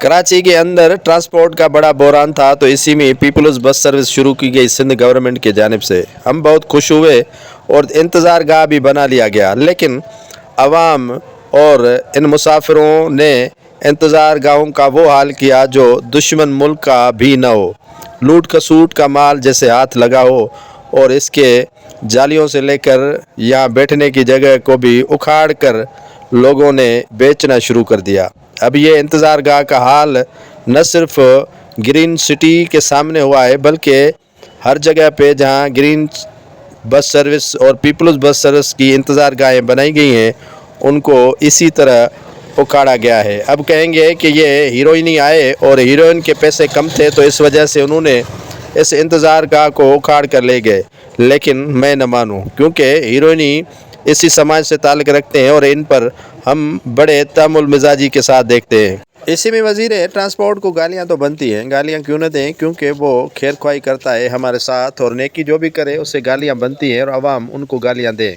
कराची के अंदर ट्रांसपोर्ट का बड़ा बहरान था, तो इसी में पीपल्स बस सर्विस शुरू की गई सिंध गवर्नमेंट की जानिब से। हम बहुत खुश हुए और इंतज़ार गाह भी बना लिया गया, लेकिन अवाम और इन मुसाफिरों ने इंतज़ार गाहों का वो हाल किया जो दुश्मन मुल्क का भी न हो। लूट खसूट का माल जैसे हाथ लगा हो और इसके जालियों से लेकर यहाँ बैठने की जगह को भी उखाड़ कर लोगों ने बेचना शुरू कर दिया। अब ये इंतज़ार गाह का हाल न सिर्फ ग्रीन सिटी के सामने हुआ है, बल्कि हर जगह पे जहाँ ग्रीन बस सर्विस और पीपल्स बस सर्विस की इंतज़ार गाहें बनाई गई हैं, उनको इसी तरह उखाड़ा गया है। अब कहेंगे कि ये हीरोइनी आए और हीरोइन के पैसे कम थे, तो इस वजह से उन्होंने इस इंतज़ार गाह को उखाड़ कर ले गए, लेकिन मैं न मानूँ, क्योंकि हीरोइनी इसी समाज से ताल्लुक़ रखते हैं और इन पर हम बड़े तामुल मिजाजी के साथ देखते हैं। इसी में वज़ीर ट्रांसपोर्ट को गालियां तो बनती हैं। गालियां क्यों न दें, क्योंकि वो खैर ख्वाही करता है हमारे साथ, और नेकी जो भी करे उससे गालियां बनती हैं और आवाम उनको गालियां दे।